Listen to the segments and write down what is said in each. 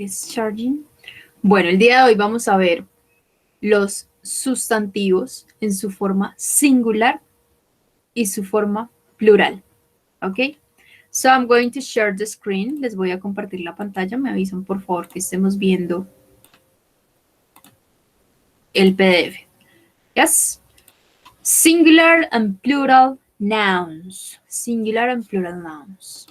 Discharging. Bueno, el día de hoy vamos a ver los sustantivos en su forma singular y su forma plural. ¿Ok? So I'm going to share the screen. Les voy a compartir la pantalla. Me avisan, por favor, que estemos viendo el PDF. Yes? Singular and plural nouns. Singular and plural nouns.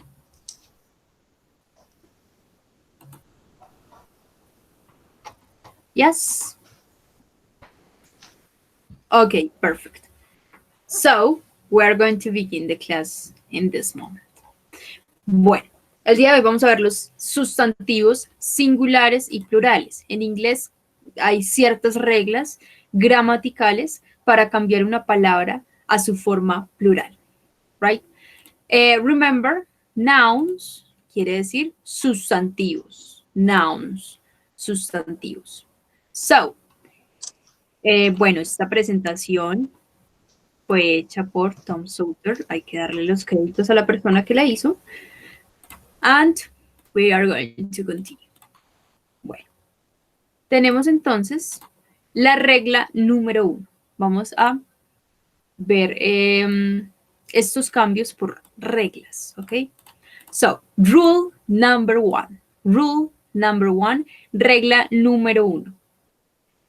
Yes? Okay, perfect. So, we're going to begin the class in this moment. Bueno, el día de hoy vamos a ver los sustantivos singulares y plurales. En inglés hay ciertas reglas gramaticales para cambiar una palabra a su forma plural. Right? Remember, nouns quiere decir sustantivos. Nouns, sustantivos. So, bueno, esta presentación fue hecha por Tom Sauter. Hay que darle los créditos a la persona que la hizo. And we are going to continue. Bueno, tenemos entonces la regla número 1. Vamos a ver estos cambios por reglas, ¿ok? So, rule number 1. Rule number 1, regla número 1.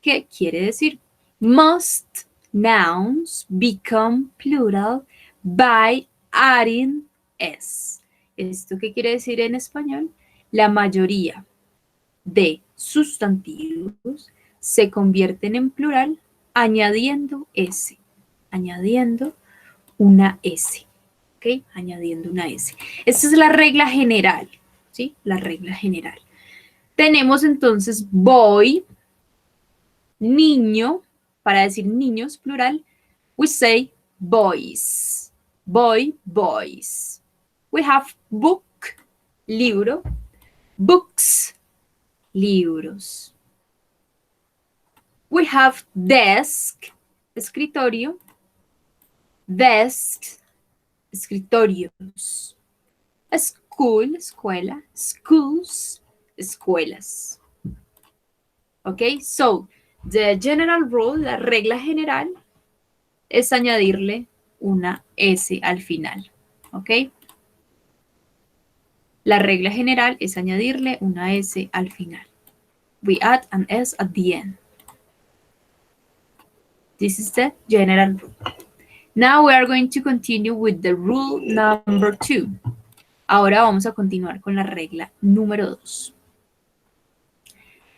¿Qué quiere decir? Must nouns become plural by adding s. ¿Esto qué quiere decir en español? La mayoría de sustantivos se convierten en plural añadiendo s. Añadiendo una s. ¿Ok? Añadiendo una s. Esta es la regla general. ¿Sí? La regla general. Tenemos entonces boy, niño, para decir niños, plural, we say boys. Boy, boys. We have book, libro, books, libros. We have desk, escritorio, desks, escritorios. School, escuela, schools, escuelas. Ok, so, the general rule, la regla general, es añadirle una S al final. ¿Ok? La regla general es añadirle una S al final. We add an S at the end. This is the general rule. Now we are going to continue with the rule number 2. Ahora vamos a continuar con la regla número 2.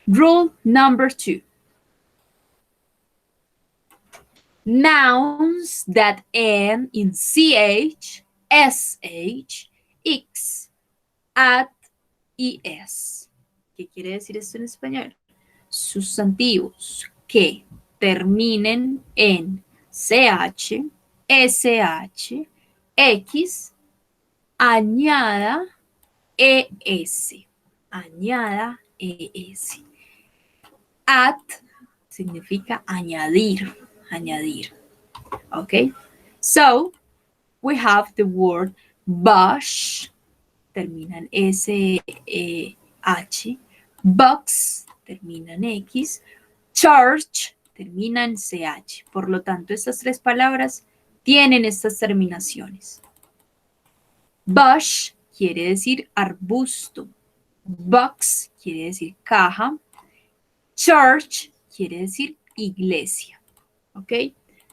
Rule number 2. Nouns that end in CH, SH, X, at y es. ¿Qué quiere decir esto en español? Sustantivos que terminen en CH, SH, X, añada ES. Añada ES. At significa añadir, añadir. Okay? So, we have the word bush, termina en S-H, box, termina en X, church, termina en CH. Por lo tanto, estas tres palabras tienen estas terminaciones. Bush quiere decir arbusto, box quiere decir caja, church quiere decir iglesia. ¿Ok?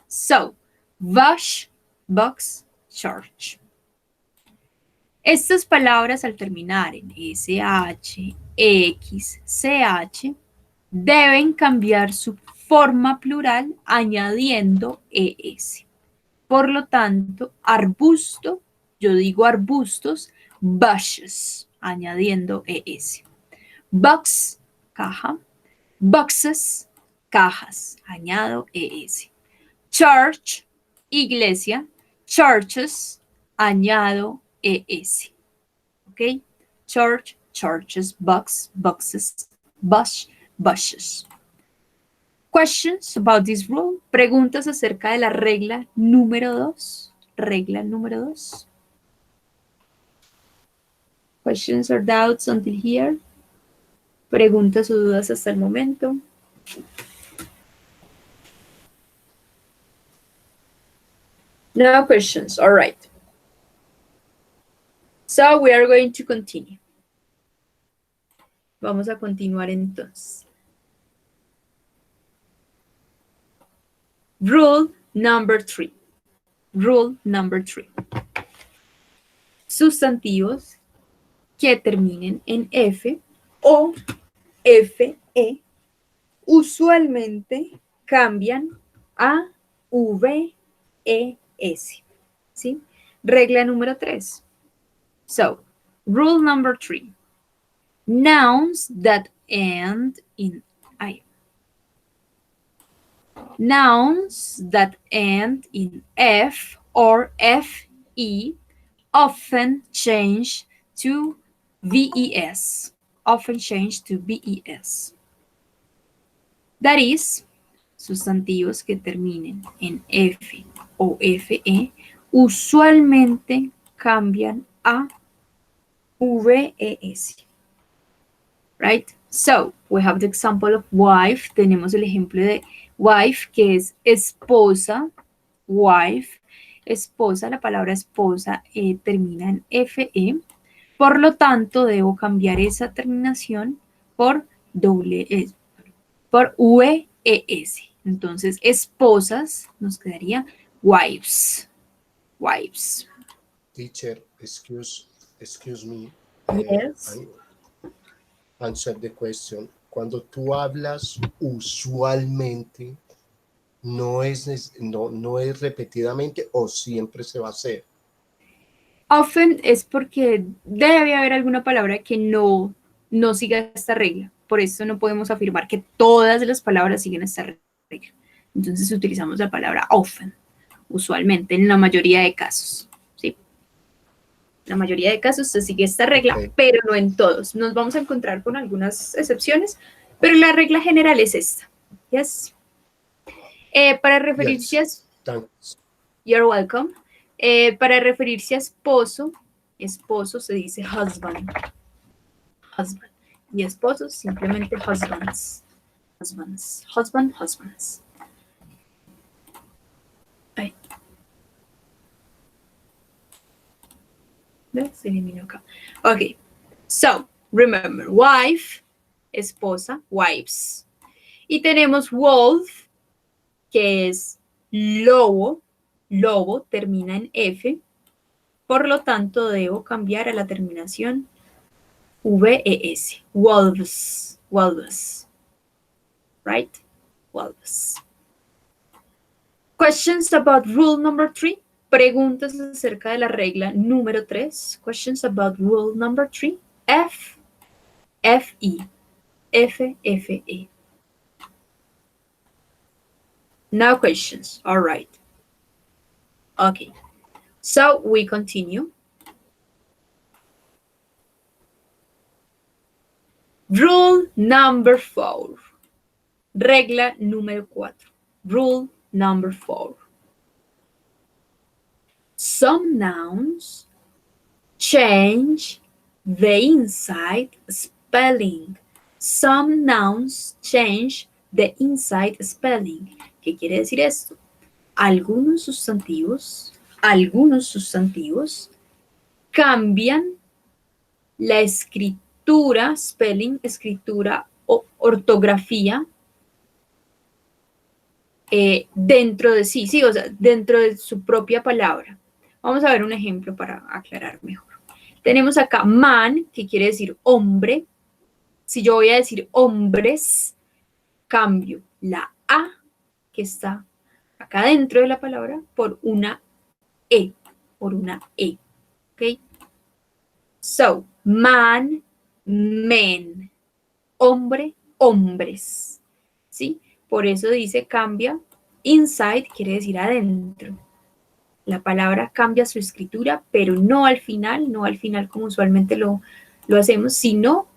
So, bush, box, church. Estas palabras al terminar en SH, X, CH deben cambiar su forma plural añadiendo ES. Por lo tanto, arbusto, yo digo arbustos, bushes, añadiendo ES. Box, caja. Boxes, cajas, añado ES. Church, iglesia. Churches, añado ES. ¿Ok? Church, churches, box, boxes, bush, bushes. Questions about this rule? Preguntas acerca de la regla número 2. Regla número 2. Questions or doubts until here? Preguntas o dudas hasta el momento. No questions, all right. So we are going to continue. Vamos a continuar entonces. Rule number 3. Rule number 3. Sustantivos que terminen en F o FE usualmente cambian a VES. ¿Sí? Regla número 3. So, rule number 3. Nouns that end in I. Nouns that end in F or FE often change to VES. Often change to VES. That is, sustantivos que terminen en F o FE usualmente cambian a VES. Right? So, we have the example of wife. Tenemos el ejemplo de wife, que es esposa. Wife, esposa, la palabra esposa termina en FE. Por lo tanto, debo cambiar esa terminación por por VES. Entonces, esposas nos quedaría wives. Wives. Teacher, excuse me. Yes. Answer the question. Cuando tú hablas usualmente, no es repetidamente o siempre se va a hacer. Often es porque debe haber alguna palabra que no siga esta regla. Por eso no podemos afirmar que todas las palabras siguen esta regla. Entonces utilizamos la palabra often, usualmente, en la mayoría de casos. ¿Sí? La mayoría de casos se sigue esta regla, okay, pero no en todos. Nos vamos a encontrar con algunas excepciones, pero la regla general es esta. Yes. Para referirse yes. a... You're welcome. Para referirse a esposo, esposo se dice husband. Husband. Y esposos simplemente husbands. Husbands. Husband, husbands. Ahí. Se eliminó acá. Ok. So, remember, wife, esposa, wives. Y tenemos wolf, que es lobo. Lobo termina en F, por lo tanto debo cambiar a la terminación VES. Wolves. Wolves. Right? Wolves. Questions about rule number 3. Preguntas acerca de la regla número 3. Questions about rule number 3. F, FE. F, FE. No questions. All right. Okay. So we continue. Rule number 4. Regla número 4. Rule number 4. Some nouns change the inside spelling. Some nouns change the inside spelling. ¿Qué quiere decir esto? Algunos sustantivos cambian la escritura, spelling, escritura o ortografía dentro de sí, o sea, dentro de su propia palabra. Vamos a ver un ejemplo para aclarar mejor. Tenemos acá man, que quiere decir hombre. Si yo voy a decir hombres, cambio la A que está acá dentro de la palabra por una E, ¿ok? So, man, men, hombre, hombres, ¿sí? Por eso dice cambia, inside quiere decir adentro. La palabra cambia su escritura, pero no al final como usualmente lo hacemos, sino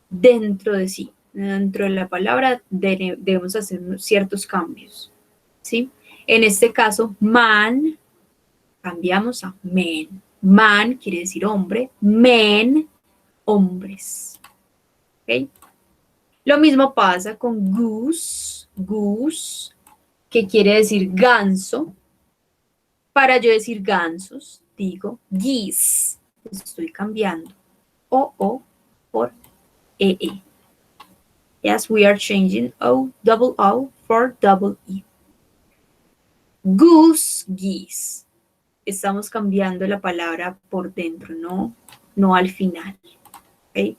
dentro de sí. Dentro de la palabra debemos hacer ciertos cambios, ¿sí? En este caso, man, cambiamos a men. Man quiere decir hombre, men, hombres. ¿ok? Lo mismo pasa con goose, que quiere decir ganso. Para yo decir gansos, digo geese. Estoy cambiando O por EE. Yes, we are changing double O for double E. Goose, geese. Estamos cambiando la palabra por dentro, no al final. ¿Okay?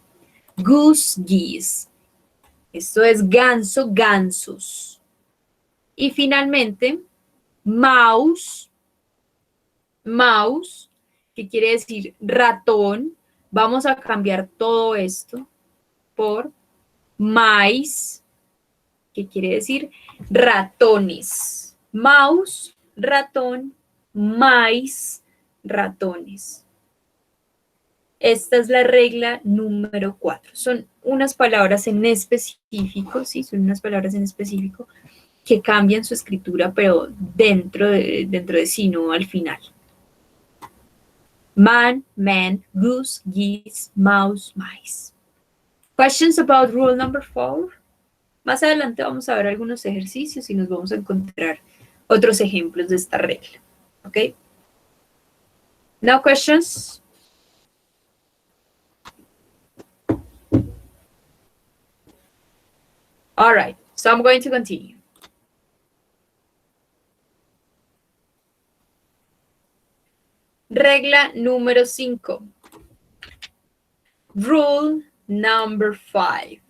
Goose, geese. Esto es ganso, gansos. Y finalmente, mouse, que quiere decir ratón. Vamos a cambiar todo esto por mice, que quiere decir ratones. Mouse, ratón, mice, ratones. Esta es la regla número 4. Son unas palabras en específico, sí, son unas palabras en específico que cambian su escritura, pero dentro de sí, no al final. Man, goose, geese, mouse, mice. Questions about rule number 4? Más adelante vamos a ver algunos ejercicios y nos vamos a encontrar otros ejemplos de esta regla. ¿Ok? No questions? All right, so I'm going to continue. Regla número 5. Rule number 5.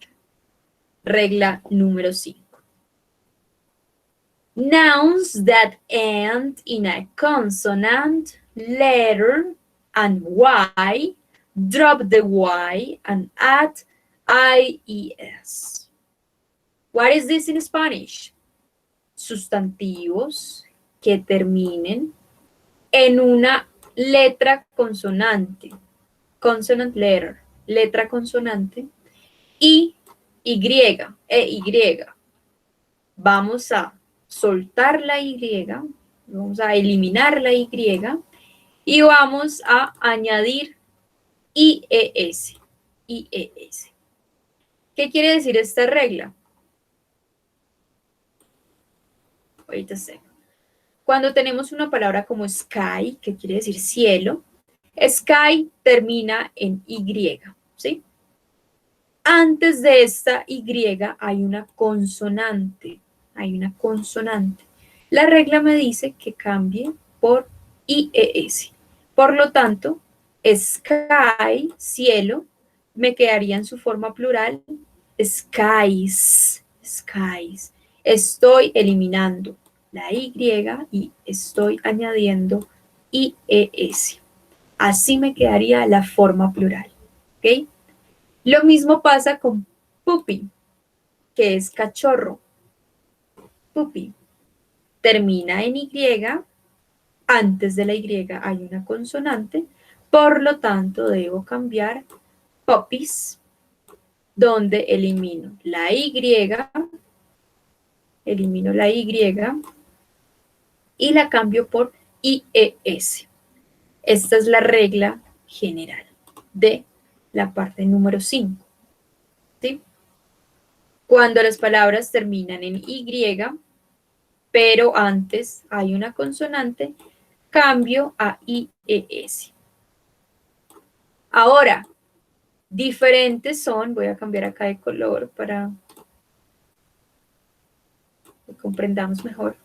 Regla número 5. Nouns that end in a consonant, letter, and Y, drop the Y and add IES. What is this in Spanish? Sustantivos que terminen en una letra consonante, consonant letter, letra consonante, y Y. Vamos a soltar la Y, vamos a eliminar la Y y vamos a añadir IES. ¿Qué quiere decir esta regla? Ahorita sé. Cuando tenemos una palabra como sky, que quiere decir cielo, sky termina en Y, ¿sí? Antes de esta Y hay una consonante. La regla me dice que cambie por IES. Por lo tanto, sky, cielo, me quedaría en su forma plural, skies. Estoy eliminando la Y y estoy añadiendo IES. Así me quedaría la forma plural. ¿Ok? Lo mismo pasa con puppy, que es cachorro. Puppy. Termina en Y, antes de la Y hay una consonante, por lo tanto debo cambiar puppies, donde elimino la Y y la cambio por IES. Esta es la regla general de la parte número 5. ¿Sí? Cuando las palabras terminan en Y, pero antes hay una consonante, cambio a IES. Ahora, diferentes son, voy a cambiar acá de color para que comprendamos mejor.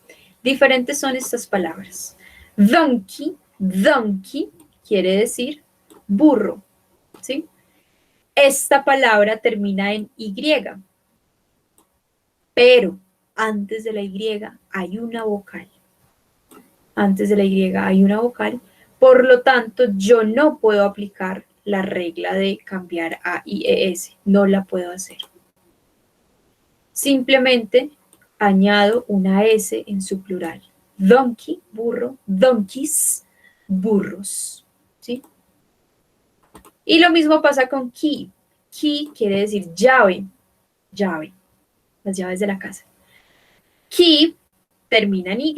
Diferentes son estas palabras. Donkey quiere decir burro, ¿sí? Esta palabra termina en Y, pero antes de la Y hay una vocal. Por lo tanto, yo no puedo aplicar la regla de cambiar a IES, no la puedo hacer. Simplemente añado una S en su plural. Donkey, burro, donkeys, burros, ¿sí? Y lo mismo pasa con key. Key quiere decir llave, las llaves de la casa. Key termina en Y,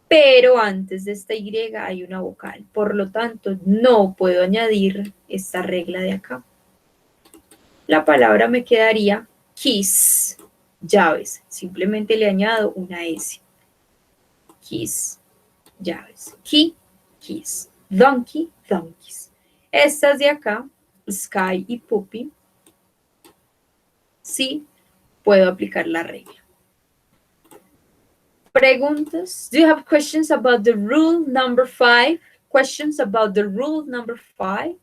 pero antes de esta Y hay una vocal. Por lo tanto, no puedo añadir esta regla de acá. la palabra me quedaría keys, llaves. Simplemente le añado una S. Keys, llaves. Key, keys. Donkey, donkeys. Estas de acá, Sky y Puppy, sí puedo aplicar la regla. Preguntas? Do you have questions about the rule number 5? Questions about the rule number 5?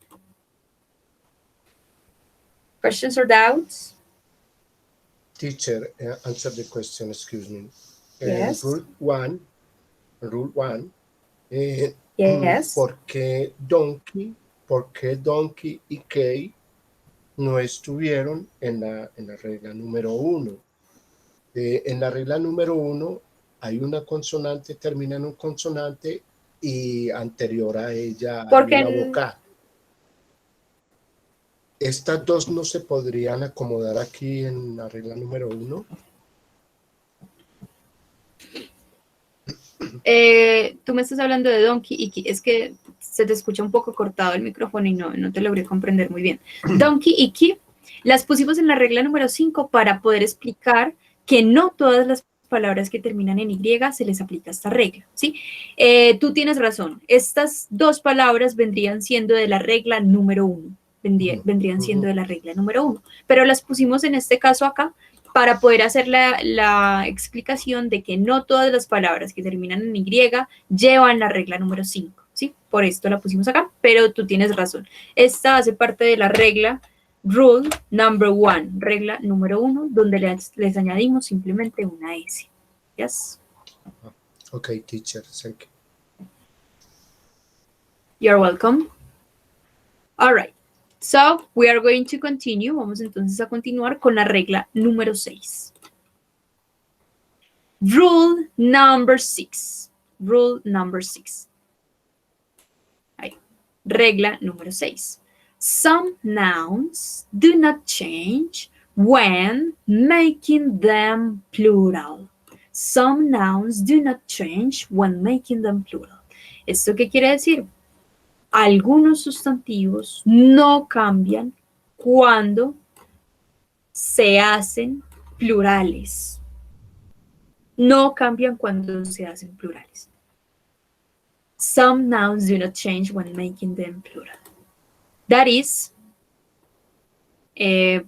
Questions or doubts? Teacher, answer the question, excuse me. Yes. Rule one, Yes. ¿por qué Donkey y Kay no estuvieron en la regla número 1? En la regla número 1 hay una consonante, termina en un consonante y anterior a ella hay una vocal. ¿Estas dos no se podrían acomodar aquí en la regla número 1? Tú me estás hablando de Donkey y Key. Es que se te escucha un poco cortado el micrófono y no te logré comprender muy bien. Donkey y Key las pusimos en la regla número 5 para poder explicar que no todas las palabras que terminan en Y se les aplica esta regla, ¿sí? Tú tienes razón. Estas dos palabras vendrían siendo de la regla número 1. Vendrían siendo de la regla número 1. Pero las pusimos en este caso acá para poder hacer la explicación de que no todas las palabras que terminan en Y llevan la regla número 5, ¿sí? Por esto la pusimos acá, pero tú tienes razón. Esta hace parte de la regla rule number 1, regla número 1, donde les añadimos simplemente una S. Yes? Okay, teacher, thank you. You're welcome. All right. So, we are going to continue. Vamos entonces a continuar con la regla número 6. Rule number 6. Rule number 6. Ahí. Regla número 6. Some nouns do not change when making them plural. Some nouns do not change when making them plural. ¿Esto qué quiere decir? Algunos sustantivos no cambian cuando se hacen plurales. No cambian cuando se hacen plurales. Some nouns do not change when making them plural. That is,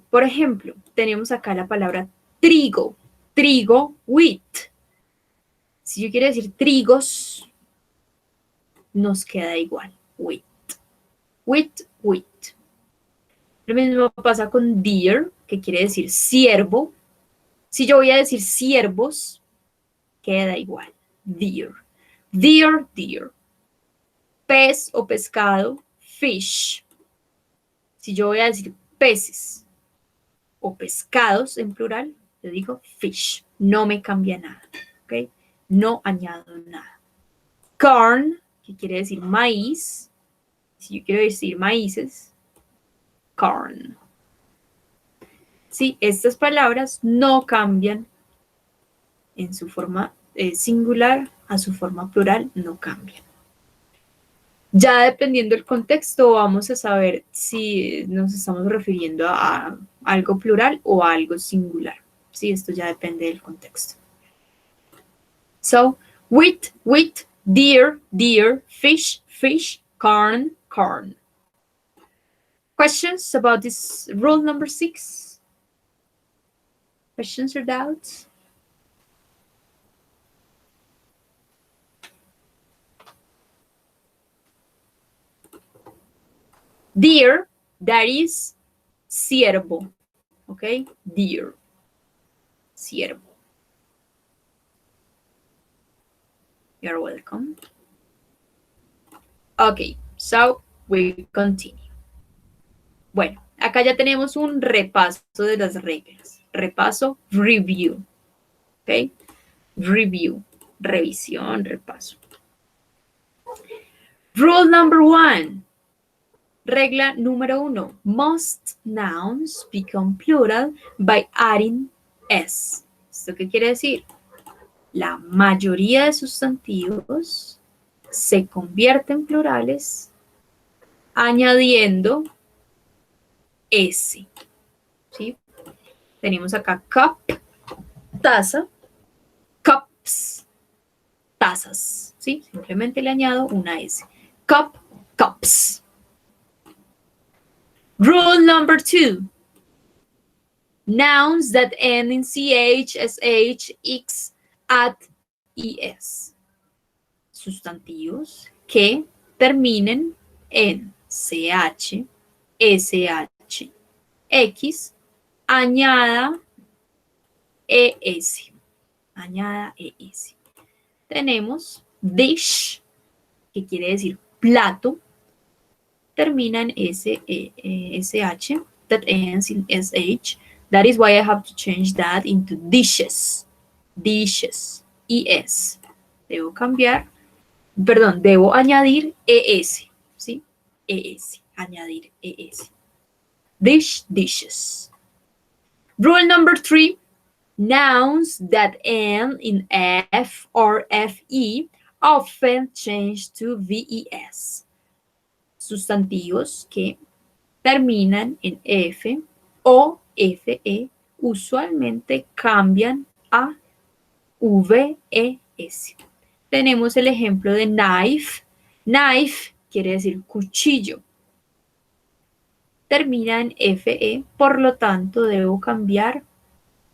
por ejemplo, tenemos acá la palabra trigo. Trigo, wheat. Si yo quiero decir trigos, nos queda igual. Wheat. Wheat, wheat. Lo mismo pasa con deer, que quiere decir ciervo. Si yo voy a decir ciervos, queda igual. Deer. Deer, deer. Pez o pescado, fish. Si yo voy a decir peces o pescados en plural, le digo fish. No me cambia nada. ¿Ok? No añado nada. Corn, que quiere decir maíz. Si yo quiero decir maíces, corn. Sí, estas palabras no cambian en su forma singular a su forma plural, no cambian. Ya dependiendo del contexto, vamos a saber si nos estamos refiriendo a algo plural o a algo singular. Sí, esto ya depende del contexto. So, wheat, wheat, deer, deer, fish, fish, corn, corn. Questions about this rule number 6? Questions or doubts? Deer, that is ciervo. Okay, deer, ciervo. You're welcome. Okay, so we continue. Bueno, acá ya tenemos un repaso de las reglas. Repaso, review. Ok, review, revisión, repaso. Rule number 1. Regla número 1. Most nouns become plural by adding s. ¿Esto qué quiere decir? La mayoría de sustantivos se convierten en plurales añadiendo s. Tenemos acá cup, taza, cups, tazas, ¿sí? Simplemente le añado una S. Cup, cups. Rule number 2. Nouns that end in CH, SH, X, at, ES. Sustantivos que terminen en CH, SH, X, añada ES. Añada ES. Tenemos dish, que quiere decir plato, termina en SH, that ends in SH. That is why I have to change that into dishes. Dishes. ES. Debo añadir ES. ¿Sí? ES. Añadir ES. Dish, dishes. Rule number 3. Nouns that end in F or FE often change to VES. Sustantivos que terminan en F o FE usualmente cambian a VES. Tenemos el ejemplo de knife. Knife quiere decir cuchillo. Termina en FE, por lo tanto debo cambiar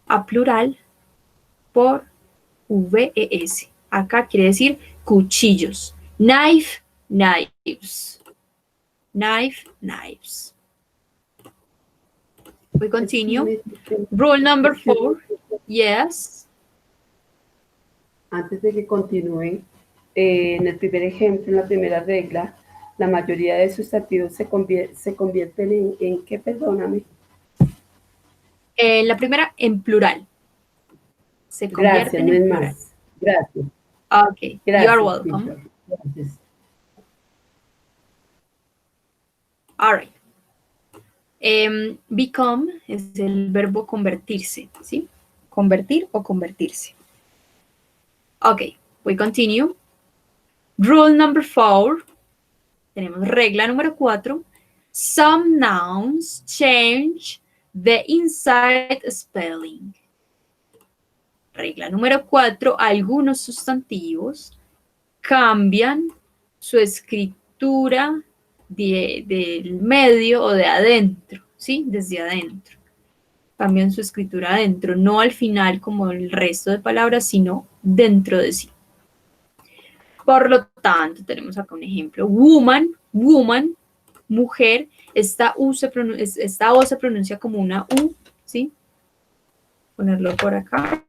a plural por VES. Acá quiere decir cuchillos. Knife, knives. Knife, knives. We continue. Rule number 4. Yes. Antes de que continúe, en el primer ejemplo, en la primera regla, la mayoría de sustantivos se convierten en ¿qué? Perdóname. La primera en plural. Se convierten Gracias, en no es plural. más. Gracias. Okay, Gracias, you are welcome. teacher. Gracias. All right. Become es el verbo convertirse, ¿sí? Convertir o convertirse. Ok, we continue. Rule number 4. Tenemos regla número 4. Some nouns change the inside spelling. Regla número 4. Algunos sustantivos cambian su escritura del medio o de adentro, ¿sí? Desde adentro. Cambian su escritura adentro, no al final como el resto de palabras, sino dentro de sí. Por lo tanto, tenemos acá un ejemplo. Woman, woman, mujer. Esta O se pronuncia como una U, ¿sí? Ponerlo por acá.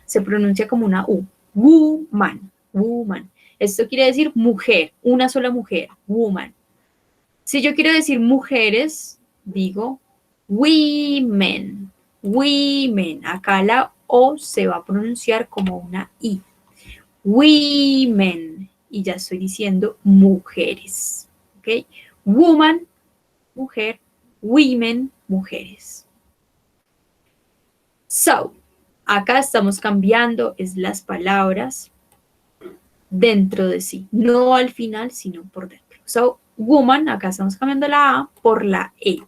Se pronuncia como una U. Woman, woman. Esto quiere decir mujer, una sola mujer, woman. Si yo quiero decir mujeres, digo women, women. Acá la O se va a pronunciar como una I. Women. Y ya estoy diciendo mujeres. ¿Ok? Woman, mujer. Women, mujeres. So, acá estamos cambiando es las palabras dentro de sí. No al final, sino por dentro. So, woman, acá estamos cambiando la A por la E.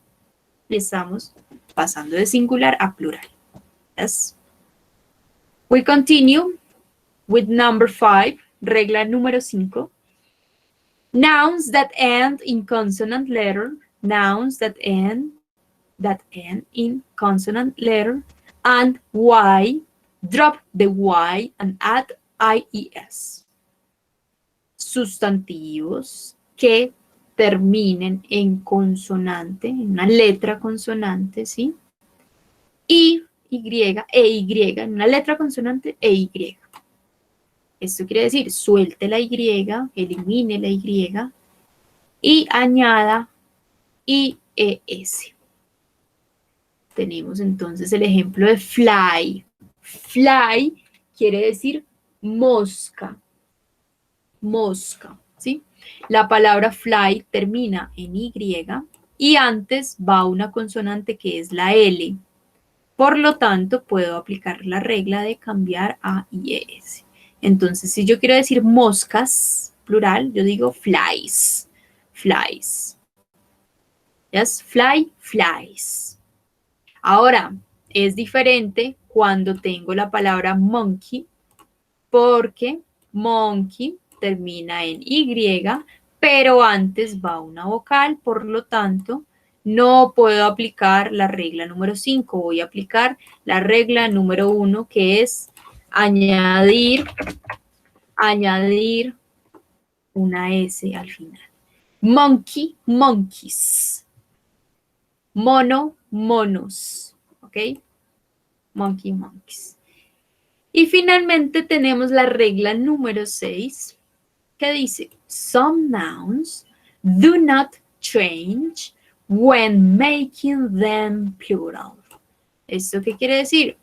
Estamos pasando de singular a plural. Yes. We continue with number 5, regla número 5. Nouns that end in consonant letter, nouns that end in consonant letter, and Y, drop the Y and add IES. Sustantivos que terminen en consonante, en una letra consonante, ¿sí? Y, en una letra consonante e Y. Esto quiere decir, suelte la Y, elimine la Y y añada IES. Tenemos entonces el ejemplo de fly. Fly quiere decir mosca. Mosca, ¿sí? La palabra fly termina en Y y antes va una consonante que es la L. Por lo tanto, puedo aplicar la regla de cambiar a IES. Entonces, si yo quiero decir moscas, plural, yo digo flies. Flies. Yes, fly, flies. Ahora, es diferente cuando tengo la palabra monkey, porque monkey termina en Y, pero antes va una vocal, por lo tanto, no puedo aplicar la regla número 5, voy a aplicar la regla número 1, que es añadir una S al final. Monkey, monkeys. Mono, monos. ¿Ok? Monkey, monkeys. Y finalmente tenemos la regla número 6, que dice, some nouns do not change when making them plural. ¿Esto qué quiere decir?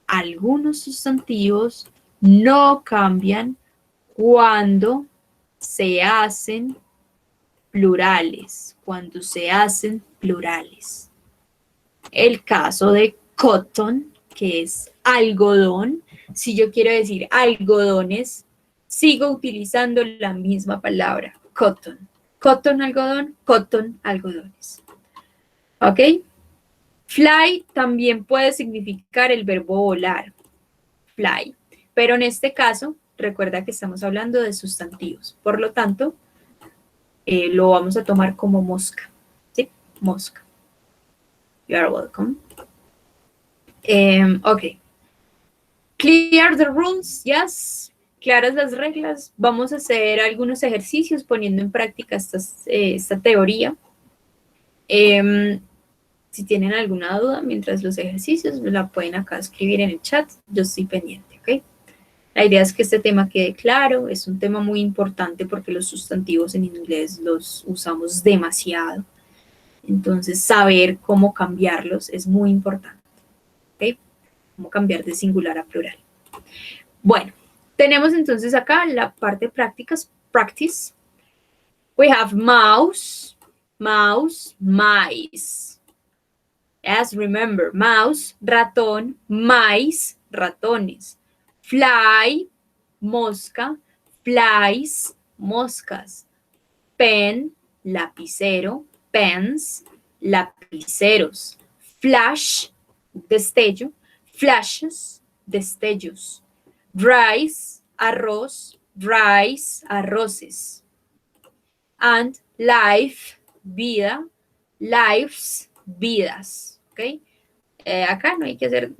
Algunos sustantivos no cambian cuando se hacen plurales, El caso de cotton, que es algodón, si yo quiero decir algodones, sigo utilizando la misma palabra, cotton. Cotton, algodón, cotton, algodones. ¿Ok? Fly también puede significar el verbo volar, fly, pero en este caso, recuerda que estamos hablando de sustantivos, por lo tanto, lo vamos a tomar como mosca, ¿sí? Mosca. You are welcome. Ok. Clear the rules, yes. Claras las reglas. Vamos a hacer algunos ejercicios poniendo en práctica esta teoría. Si tienen alguna duda mientras los ejercicios, la pueden acá escribir en el chat. Yo estoy pendiente, ¿ok? La idea es que este tema quede claro. Es un tema muy importante porque los sustantivos en inglés los usamos demasiado. Entonces, saber cómo cambiarlos es muy importante, ¿ok? Cómo cambiar de singular a plural. Bueno, tenemos entonces acá la parte de prácticas, practice. We have mouse, mouse, mice. Yes, remember, mouse, ratón, mice, ratones. Fly, mosca, flies, moscas. Pen, lapicero, pens, lapiceros. Flash, destello, flashes, destellos. Rice, arroz, rice, arroces. And life, vida, lives, vidas. ¿Ok? Acá no hay que hacer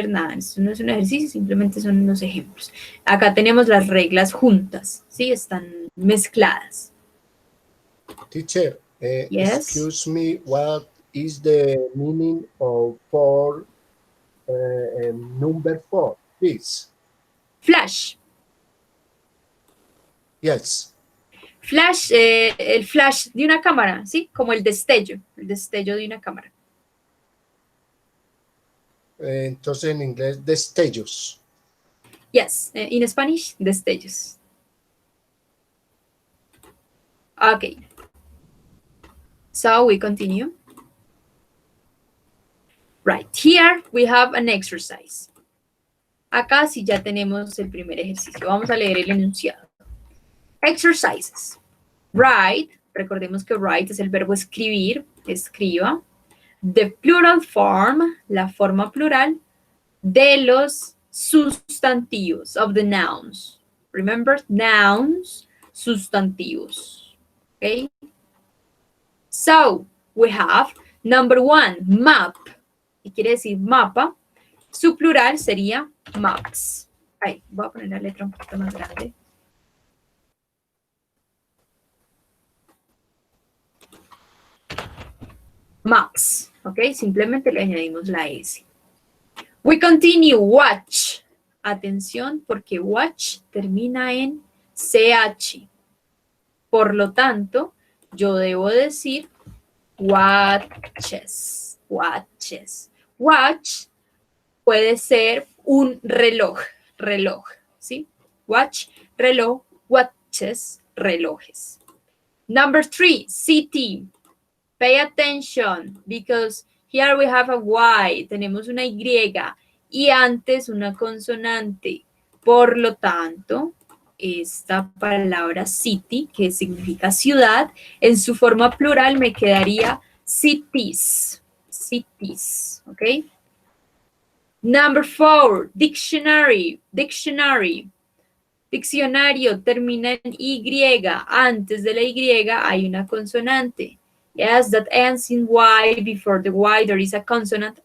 nada. Esto no es un ejercicio, simplemente son unos ejemplos. Acá tenemos las reglas juntas, ¿sí? Están mezcladas. Teacher, Yes. excuse me, what is the meaning of number 4, please? Flash. Yes. Flash, el flash de una cámara, ¿sí? Como el destello de una cámara. Entonces en inglés, destellos. Yes, in Spanish, destellos. Okay. So we continue. Right, here we have an exercise. Acá sí ya tenemos el primer ejercicio. Vamos a leer el enunciado. Exercises. Write, recordemos que write es el verbo escribir, escriba. The plural form, la forma plural de los sustantivos, of the nouns. Remember, nouns, sustantivos. Okay? So, we have number 1, map. ¿Qué quiere decir mapa? Su plural sería maps. Ahí, voy a poner la letra un poquito más grande. Maps, ¿ok? Simplemente le añadimos la S. We continue, watch. Atención, porque watch termina en CH. Por lo tanto, yo debo decir watches, watches. Watch puede ser un reloj, ¿sí? Watch, reloj, watches, relojes. Number 3, city. Pay attention, because here we have a Y, tenemos una Y y antes una consonante. Por lo tanto, esta palabra city, que significa ciudad, en su forma plural me quedaría cities. cities, okay? Number 4, dictionary, dictionary. Diccionario termina en Y, antes de la Y hay una consonante. Yes, that ends in Y, before the Y there is a consonant.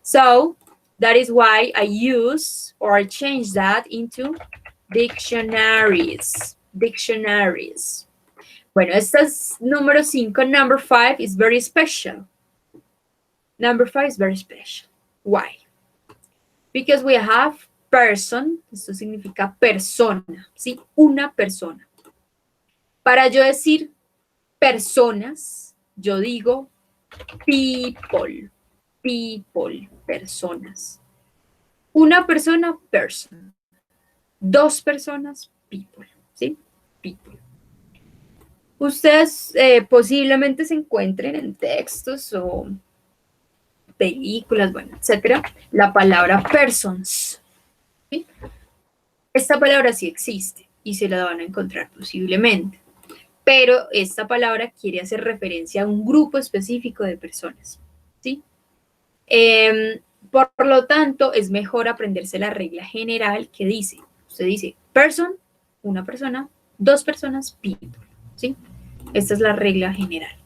So, that is why I use, or I change that into dictionaries, dictionaries. Bueno, este es número 5. Number 5 is very special. Number 5 is very special. Why? Because we have person, esto significa persona, ¿sí? Una persona. Para yo decir personas, yo digo people, people, personas. Una persona, person. Dos personas, people, ¿sí? People. Ustedes posiblemente se encuentren en textos o películas, bueno, etcétera, la palabra persons. ¿Sí? Esta palabra sí existe y se la van a encontrar posiblemente, pero esta palabra quiere hacer referencia a un grupo específico de personas, ¿sí? Por lo tanto, es mejor aprenderse la regla general que dice, usted dice person, una persona, dos personas, people, ¿sí? Esta es la regla general.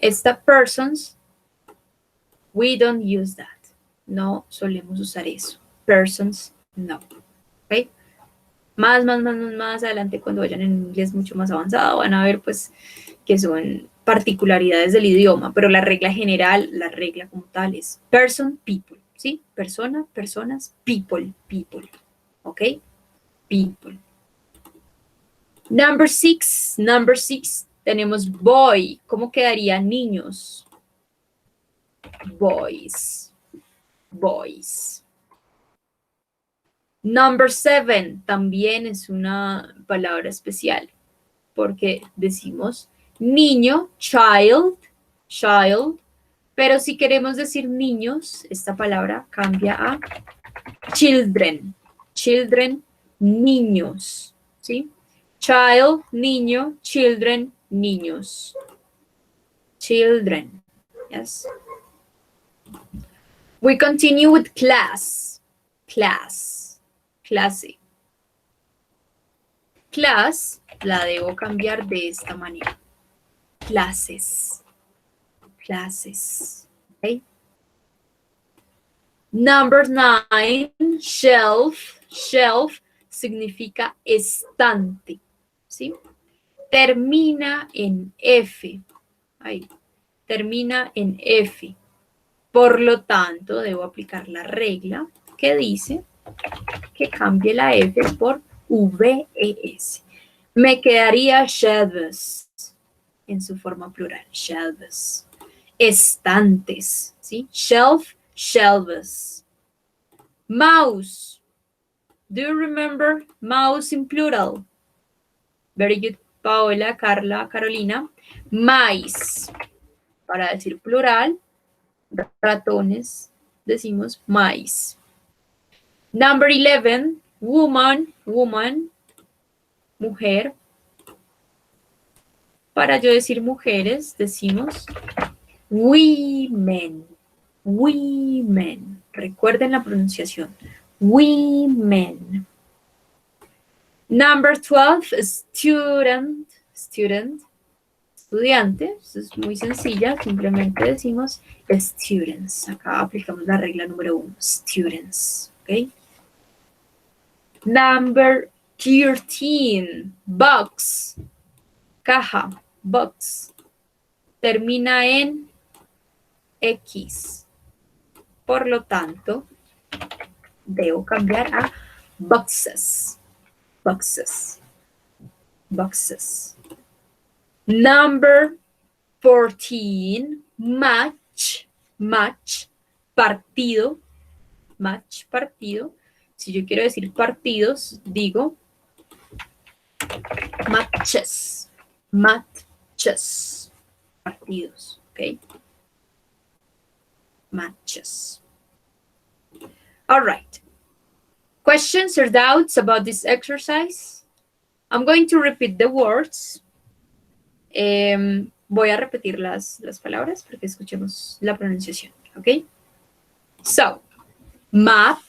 Esta persons, we don't use that. No solemos usar eso. Persons, no. ¿Ok? Más adelante, cuando vayan en inglés mucho más avanzado, van a ver pues que son particularidades del idioma, pero la regla general, la regla como tal es person, people, ¿sí? Persona, personas, people, people, ¿ok? People. Number 6, tenemos boy. ¿Cómo quedaría niños? Boys, boys. Number 7 también es una palabra especial porque decimos niño, child, child, pero si queremos decir niños, esta palabra cambia a children, children, niños, ¿sí? Child, niño, children, niños. Children, yes. We continue with class, class, clase. Class la debo cambiar de esta manera. Clases, clases, ¿ok? Number 9, shelf, shelf significa estante, ¿sí? Termina en F, ahí, termina en F. Por lo tanto, debo aplicar la regla que dice que cambie la F por VES. Me quedaría shelves en su forma plural, shelves. Estantes, ¿sí? Shelf, shelves. Mouse. Do you remember mouse in plural? Very good, Paola, Carla, Carolina. Mice. Para decir plural, ratones, decimos mice. Number 11, woman, woman, mujer. Para yo decir mujeres, decimos women, women. Recuerden la pronunciación. Women. Number 12, student, student, estudiante. Esto es muy sencilla, simplemente decimos students. Acá aplicamos la regla número 1, students. ¿Ok? Number 13, box, caja, box. Termina en X. Por lo tanto, debo cambiar a boxes, boxes, boxes. Number 14, match, match, partido, match, partido. Si yo quiero decir partidos, digo matches, matches, partidos, ¿ok? Matches. All right. Questions or doubts about this exercise? I'm going to repeat the words. voy a repetir las palabras para que escuchemos la pronunciación, ¿ok? So, map,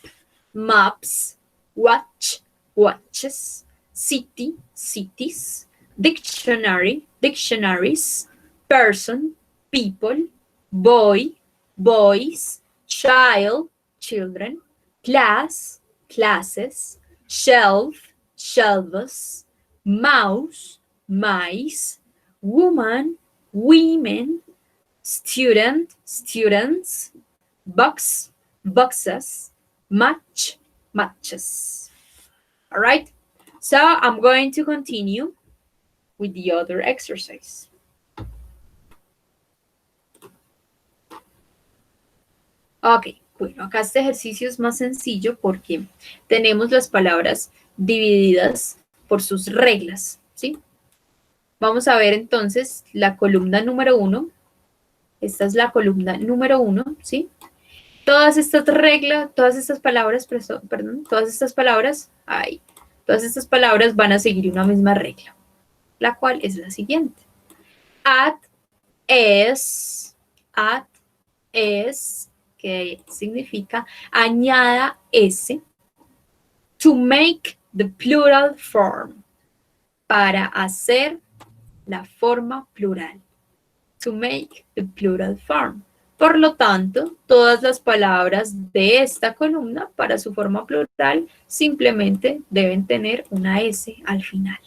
maps, watch, watches, city, cities, dictionary, dictionaries, person, people, boy, boys, child, children, class, classes, shelf, shelves, mouse, mice, woman, women, student, students, box, boxes, match, matches. All right, so I'm going to continue with the other exercise. Ok, bueno, acá este ejercicio es más sencillo porque tenemos las palabras divididas por sus reglas, ¿sí? Vamos a ver entonces la columna número 1. Esta es la columna número 1, ¿sí? Todas estas reglas, todas estas palabras, perdón, todas estas palabras van a seguir una misma regla, la cual es la siguiente. Add es, que significa añada S, to make the plural form, para hacer la forma plural. To make the plural form. Por lo tanto, todas las palabras de esta columna para su forma plural simplemente deben tener una S al final.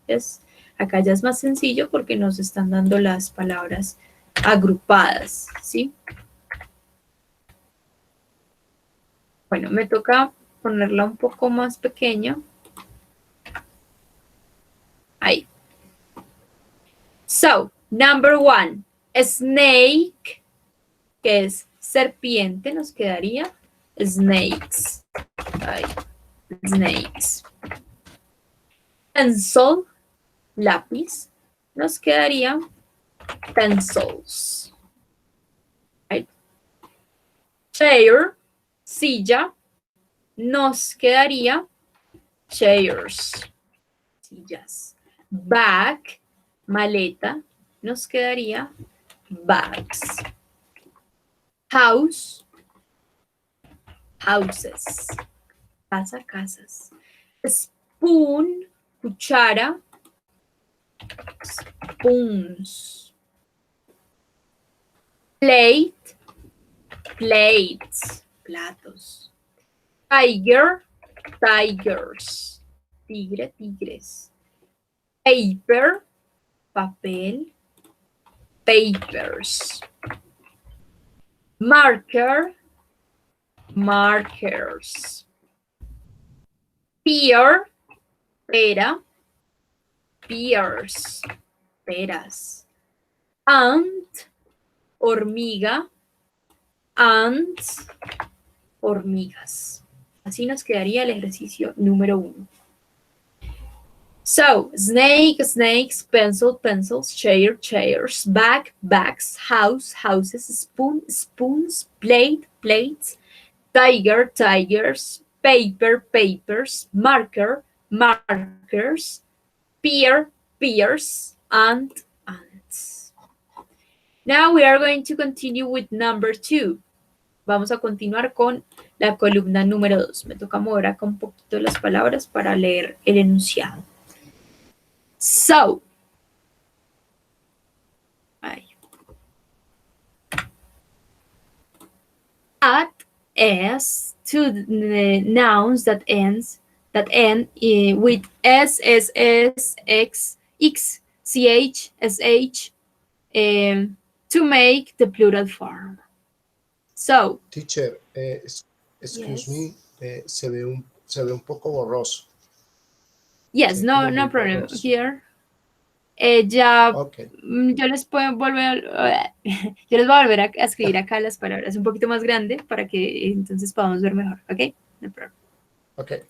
¿Ves? Acá ya es más sencillo porque nos están dando las palabras agrupadas, ¿sí? Bueno, me toca ponerla un poco más pequeña. Ahí. So, number 1, snake, que es serpiente, nos quedaría snakes. Ahí. Snakes. Pencil, lápiz, nos quedaría pencils. Right. Chair, silla, nos quedaría chairs, sillas. Bag, maleta, nos quedaría bags. House, houses, casa, casas. Spoon, cuchara, spoons. Plate, plates, platos. Tiger, tigers, tigre, tigres. Paper, papel, papers. Marker, markers. Pear, pera, pears, peras. Ant, hormiga, ants, hormigas. Así nos quedaría el ejercicio número 1. So, snake, snakes, pencil, pencils, chair, chairs, bag, bags, house, houses, spoon, spoons, plate, plates, tiger, tigers, paper, papers, marker, markers, pear, pears, ant, ants. Now we are going to continue with number 2. Vamos a continuar con la columna número 2. Me toca mover acá un poquito las palabras para leer el enunciado. So, add s to the nouns that end with s, x, x, ch, sh, to make the plural form. So, teacher, excuse me, se ve un poco borroso. Yes, Sí, no problem borroso. here. Okay. Yo les puedo volver, yo les voy a volver a escribir acá las palabras un poquito más grande para que entonces podamos ver mejor, ¿ok? No problem. Okay.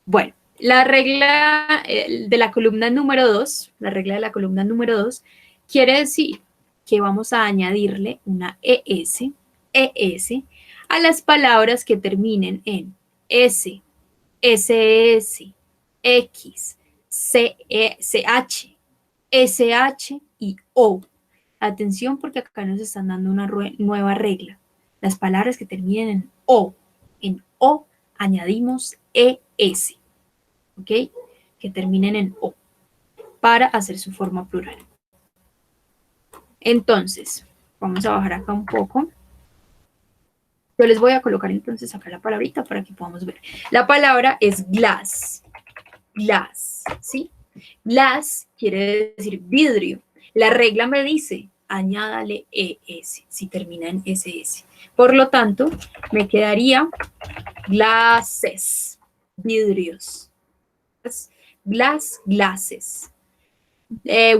Bueno, la regla de la columna número 2, la regla de la columna número 2, quiere decir que vamos a añadirle una ES a las palabras que terminen en S, SS, X, CH, SH y O. Atención porque acá nos están dando una nueva regla. Las palabras que terminen en O añadimos ES, ¿ok? Que terminen en O para hacer su forma plural. Entonces, vamos a bajar acá un poco. Yo les voy a colocar entonces acá la palabrita para que podamos ver. La palabra es glass. Glass, ¿sí? Glass quiere decir vidrio. La regla me dice, añádale ES, si termina en SS. Por lo tanto, me quedaría glasses, vidrios. Glass, glasses.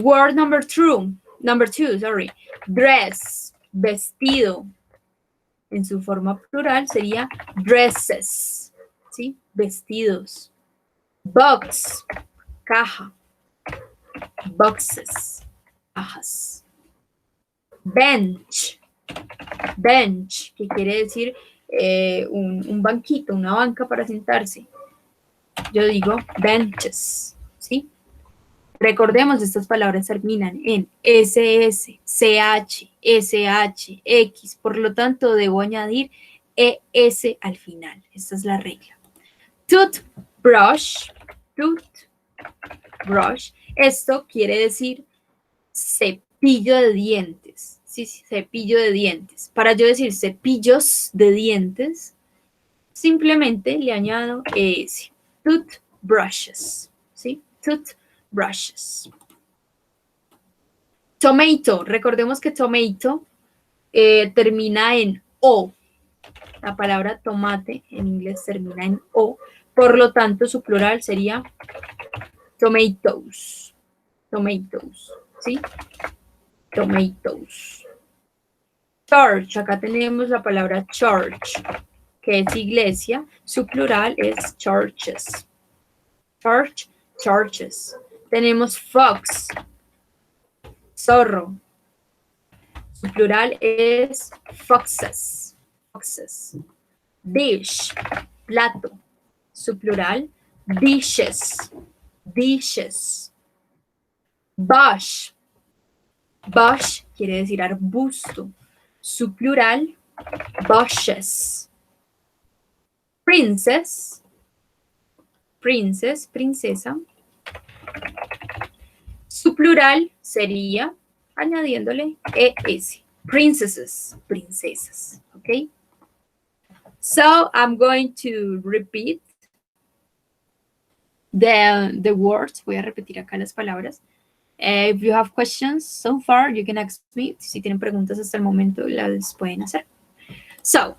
Word number two, sorry. Dress, vestido. En su forma plural sería dresses, ¿sí? Vestidos. Box, caja. Boxes, cajas. Bench, bench, que quiere decir un banquito, una banca para sentarse. Yo digo benches, ¿sí? Recordemos, estas palabras terminan en SS, CH, SH, X, por lo tanto debo añadir ES al final. Esta es la regla. Toothbrush, toothbrush, esto quiere decir cepillo de dientes, sí, cepillo de dientes. Para yo decir cepillos de dientes, simplemente le añado ES, toothbrushes, ¿sí? Toothbrushes. Tomato, recordemos que tomato termina en O. La palabra tomate en inglés termina en O. Por lo tanto, su plural sería tomatoes. Tomatoes, ¿sí? Tomatoes. Church, acá tenemos la palabra church, que es iglesia. Su plural es churches. Church, churches. Tenemos fox, zorro. Su plural es foxes. Foxes. Dish, plato. Su plural, dishes. Dishes. Bush. Bush quiere decir arbusto. Su plural, bushes. Princess. Princess, princesa. Su plural sería añadiéndole ES. Princesses, princesas. ¿Ok? So I'm going to repeat the words. Voy a repetir acá las palabras. If you have questions so far, you can ask me. Si tienen preguntas hasta el momento, las pueden hacer. So,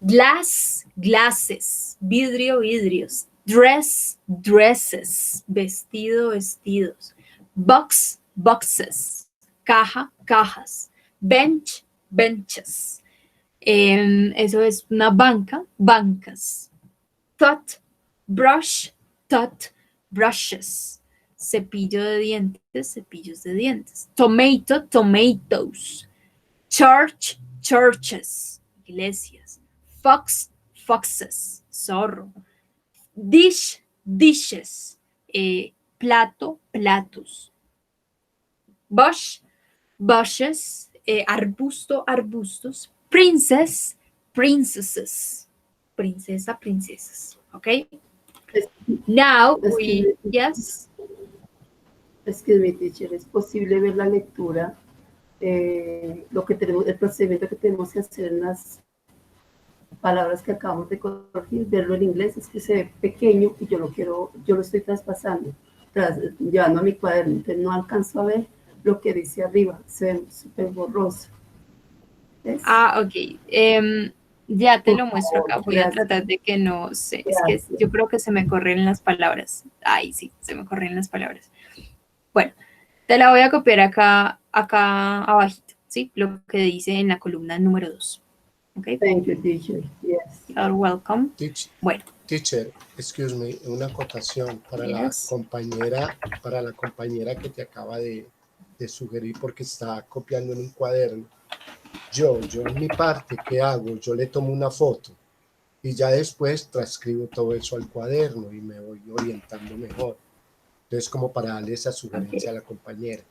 glass, glasses. Vidrio, vidrios. Dress, dresses. Vestido, vestidos. Box, boxes. Caja, cajas. Bench, benches. Eso es una banca, bancas. Toothbrush, toothbrushes. Cepillo de dientes, cepillos de dientes. Tomato, tomatoes. Church, churches, iglesias. Fox, foxes, zorro. Dish, dishes, plato, platos. Bush, bushes, arbusto, arbustos. Princess, princesses. Princesa, princesas. Okay? Now we, yes. Excuse me, teacher, ¿es posible ver la lectura, lo que tenemos, el procedimiento que tenemos que hacer en las palabras que acabamos de corregir, verlo en inglés? Es que se ve pequeño y yo lo estoy traspasando, llevando a mi cuaderno, entonces no alcanzo a ver lo que dice arriba, se ve súper borroso. ¿Ves? Ah, ok. Ya te lo muestro acá. Voy a tratar de que no sé. Es que yo creo que se me corren las palabras. Ay, sí, se me corren las palabras. Bueno, te la voy a copiar acá abajito, ¿sí? Lo que dice en la columna número 2. Okay. Thank you, teacher. Yes. You're welcome. Bueno. Teacher, excuse me, una acotación para Yes. para la compañera que te acaba de sugerir porque está copiando en un cuaderno. Yo en mi parte, ¿qué hago? Yo le tomo una foto y ya después transcribo todo eso al cuaderno y me voy orientando mejor. Entonces, como para darle esa sugerencia a la compañera.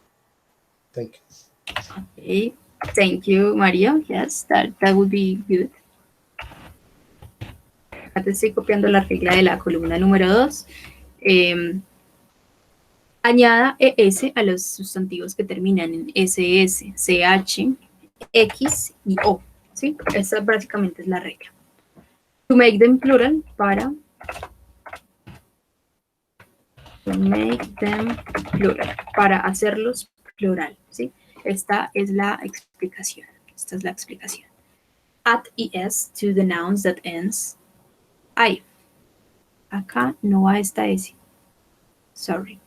Thank you. Okay. Thank you, Mario. Yes, that would be good. Acá te estoy copiando la regla de la columna número 2. Añada ES a los sustantivos que terminan en SS, CH, X y O. ¿Sí? Esa básicamente es la regla. To make them plural, para hacerlos plural. ¿Sí? Esta es la explicación. Esta es la explicación. Add ES to the nouns that ends I. Acá no va esta S. Sorry.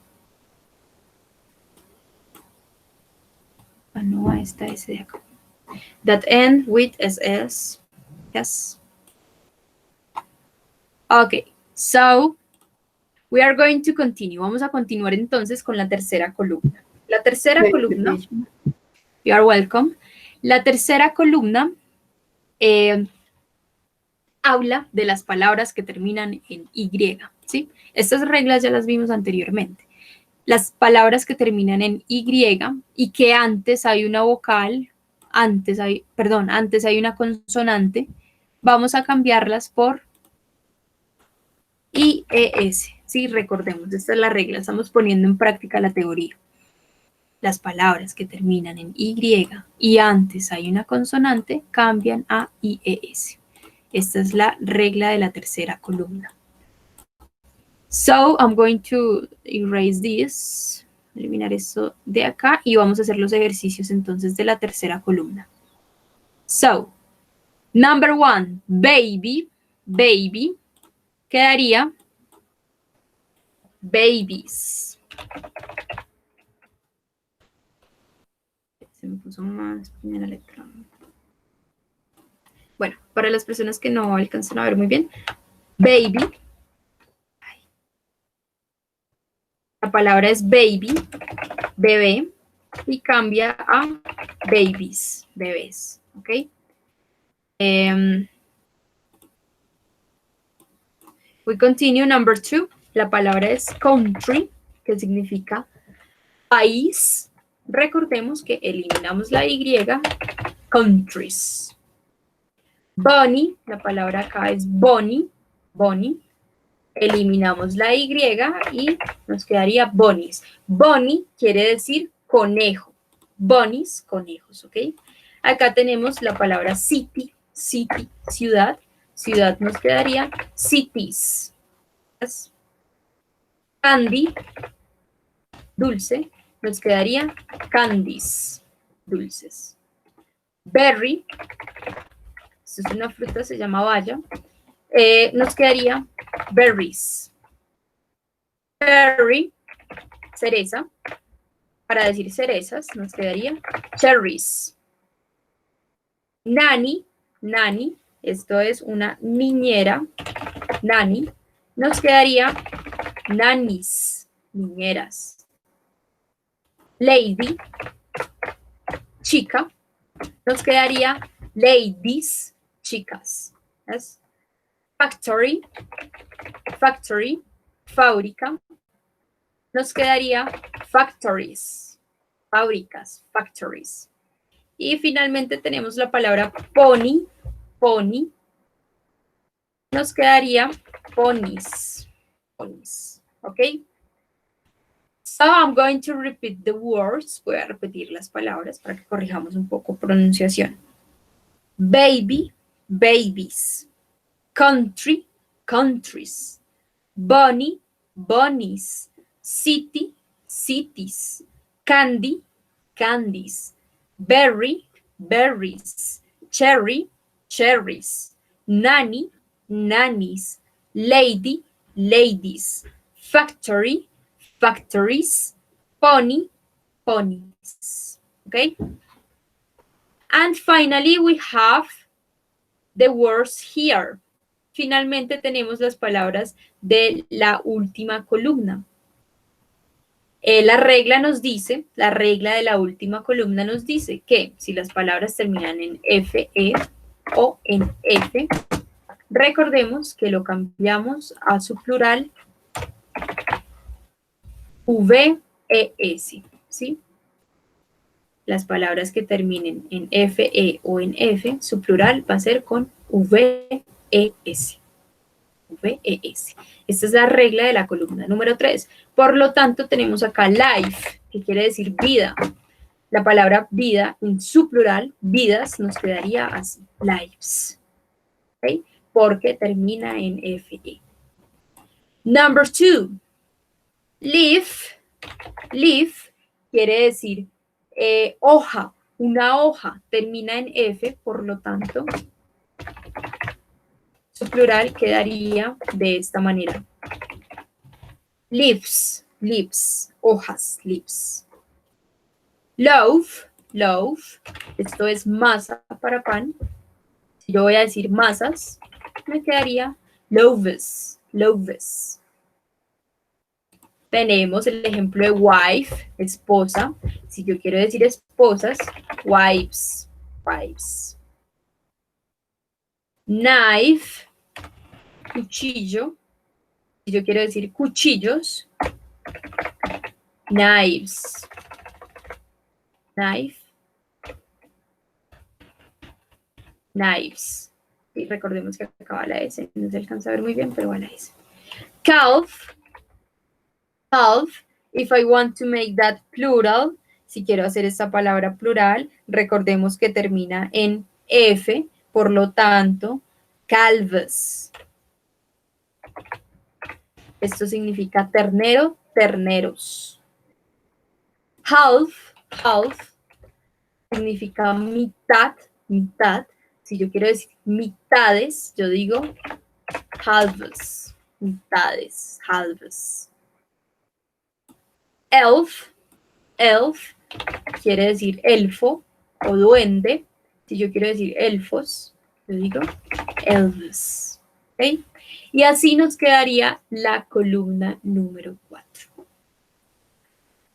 No va esta S de acá. That end with SS. Yes. Okay. So, we are going to continue. Vamos a continuar entonces con la tercera columna. La tercera columna. You are welcome. La tercera columna habla de las palabras que terminan en Y, ¿sí? Estas reglas ya las vimos anteriormente. Las palabras que terminan en Y y que antes hay una vocal, antes hay una consonante, vamos a cambiarlas por IES, ¿sí? Recordemos, esta es la regla, estamos poniendo en práctica la teoría. Las palabras que terminan en Y y antes hay una consonante cambian a IES. Esta es la regla de la tercera columna. So, I'm going to erase this. Eliminar esto de acá y vamos a hacer los ejercicios entonces de la tercera columna. So, number 1, baby, baby, quedaría babies. Se me puso más pequeña la letra. Bueno, para las personas que no alcanzan a ver muy bien, baby. La palabra es baby, bebé, y cambia a babies, bebés, ¿ok? We continue, number 2. La palabra es country, que significa país. Recordemos que eliminamos la Y, countries. Bunny, la palabra acá es bunny, bunny. Eliminamos la Y y nos quedaría bunnies. Bunny quiere decir conejo. Bunnies, conejos, ¿ok? Acá tenemos la palabra city, city, ciudad. Ciudad nos quedaría cities. Candy, dulce, nos quedaría candies, dulces. Berry, esto es una fruta, se llama baya. Nos quedaría berries. Cherry, cereza. Para decir cerezas, nos quedaría cherries. Nanny, nanny, esto es una niñera. Nanny, nos quedaría nannies, niñeras. Lady, chica, nos quedaría ladies, chicas. ¿Ves? Factory, factory, fábrica, nos quedaría factories, fábricas, factories. Y finalmente tenemos la palabra pony, pony, nos quedaría ponies, ponies, ¿ok? So I'm going to repeat the words, voy a repetir las palabras para que corrijamos un poco pronunciación. Baby, babies. Country, countries. Bunny, bunnies. City, cities. Candy, candies. Berry, berries. Cherry, cherries. Nanny, nannies. Lady, ladies. Factory, factories. Pony, ponies. Okay? And finally we have the words here. Finalmente tenemos las palabras de la última columna. La regla nos dice, la regla de la última columna nos dice que si las palabras terminan en FE o en F, recordemos que lo cambiamos a su plural V-E-S, ¿sí? Las palabras que terminen en F-E o en F, su plural va a ser con V-E-S. V-E-S. Esta es la regla de la columna número 3. Por lo tanto, tenemos acá life, que quiere decir vida. La palabra vida, en su plural, vidas, nos quedaría así, lives. ¿Okay? Porque termina en F-E. Number 2. Leaf. Leaf quiere decir hoja, una hoja, termina en F, por lo tanto, su plural quedaría de esta manera. Leaves, leaves, hojas, leaves. Loaf, loaf, esto es masa para pan. Si yo voy a decir masas, me quedaría loaves, loaves. Tenemos el ejemplo de wife, esposa. Si yo quiero decir esposas, wives, wives. Knife, cuchillo. Si yo quiero decir cuchillos, knives, knife, knives. Y recordemos que acaba la S, no se alcanza a ver muy bien, pero va la S. Calf, calf. If I want to make that plural, si quiero hacer esta palabra plural, recordemos que termina en F, por lo tanto, calves. Esto significa ternero, terneros. Half, half, significa mitad, mitad. Si yo quiero decir mitades, yo digo halves, mitades, halves. Elf, elf, quiere decir elfo o duende. Si yo quiero decir elfos, yo digo elves. ¿Okay? Y así nos quedaría la columna número 4.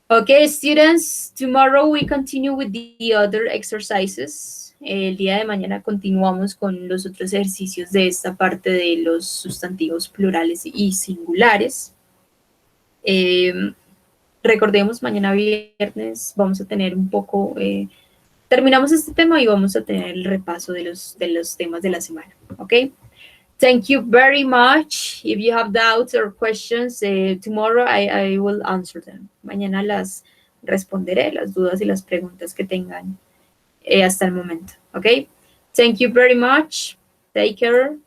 Okay, students, tomorrow we continue with the other exercises. El día de mañana continuamos con los otros ejercicios de esta parte de los sustantivos plurales y singulares. Recordemos, mañana viernes vamos a tener un poco, terminamos este tema y vamos a tener el repaso de los temas de la semana, ¿ok? Thank you very much. If you have doubts or questions, tomorrow I will answer them. Mañana las responderé, las dudas y las preguntas que tengan hasta el momento, ¿ok? Thank you very much. Take care.